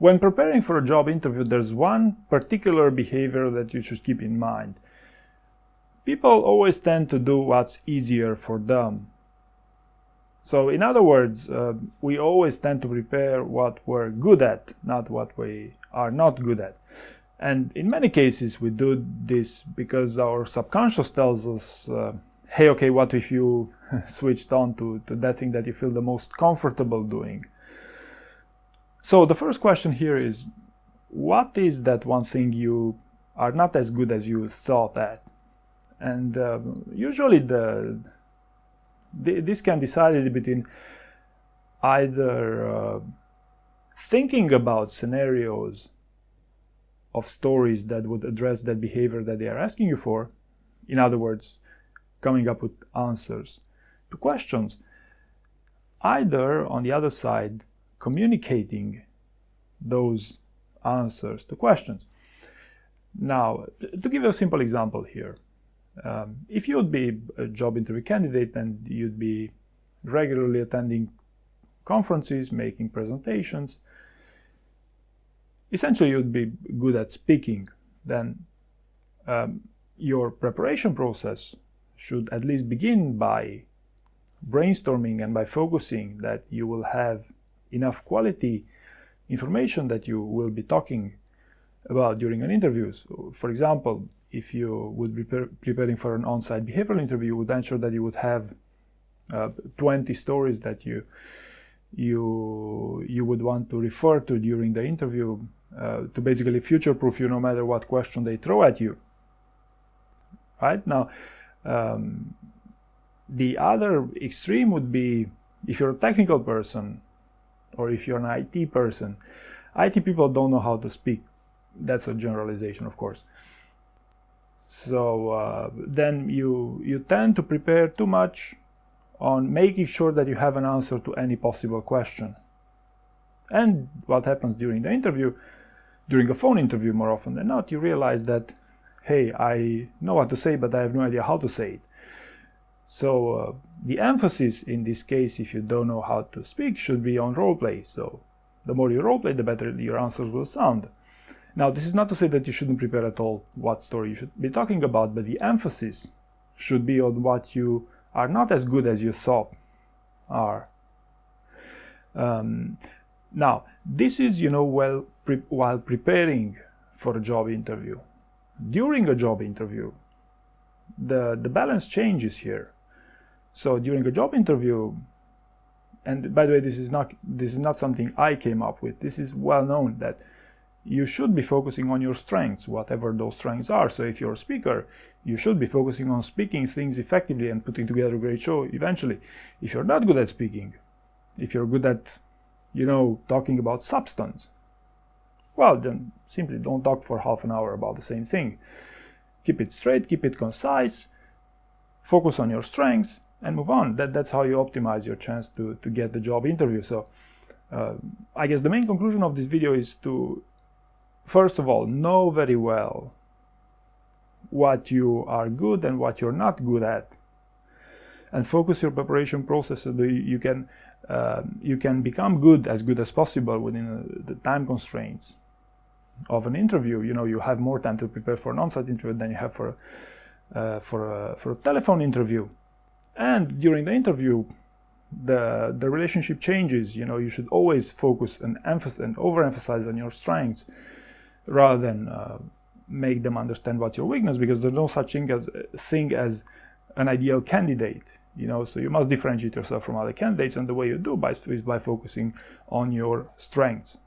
When preparing for a job interview, there's one particular behavior that you should keep in mind. People always tend to do what's easier for them. So in other words, we always tend to prepare what we're good at, not what we are not good at. And in many cases, we do this because our subconscious tells us, hey, okay, what if you switched on to that thing that you feel the most comfortable doing? So the first question here is, what is that one thing you are not as good as you thought at? And usually this can decide between either thinking about scenarios of stories that would address that behavior that they are asking you for, in other words, coming up with answers to questions, either on the other side, communicating those answers to questions. Now, to give you a simple example here, if you would be a job interview candidate and you'd be regularly attending conferences, making presentations, essentially you'd be good at speaking, then your preparation process should at least begin by brainstorming and by focusing that you will have enough quality information that you will be talking about during an interview. So, for example, if you would be preparing for an on-site behavioral interview, you would ensure that you would have 20 stories that you would want to refer to during the interview to basically future-proof you no matter what question they throw at you. Right? Now, the other extreme would be if you're a technical person or if you're an IT person. IT people don't know how to speak. That's a generalization, of course. So then you tend to prepare too much on making sure that you have an answer to any possible question. And what happens during the interview, during a phone interview more often than not, you realize that, hey, I know what to say, but I have no idea how to say it. So the emphasis in this case, if you don't know how to speak, should be on role play. So the more you role play, the better your answers will sound. Now, this is not to say that you shouldn't prepare at all what story you should be talking about, but the emphasis should be on what you are not as good as you thought are. Now, this is, while preparing for a job interview. During a job interview, the balance changes here. So during a job interview, and by the way, this is not something I came up with. This is well known that you should be focusing on your strengths, whatever those strengths are. So if you're a speaker, you should be focusing on speaking things effectively and putting together a great show eventually. If you're not good at speaking, if you're good at, talking about substance, well, then simply don't talk for half an hour about the same thing. Keep it straight, keep it concise, focus on your strengths, and move on. That's how you optimize your chance to get the job interview. So I guess the main conclusion of this video is to, first of all, know very well what you are good and what you're not good at, and focus your preparation process so that you can become good as possible within the time constraints of an interview. You have more time to prepare for an on-site interview than you have for a telephone interview. And during the interview, the relationship changes. You should always focus and overemphasize on your strengths rather than make them understand what's your weakness, because there's no such thing as an ideal candidate. So you must differentiate yourself from other candidates, and the way you do is by focusing on your strengths.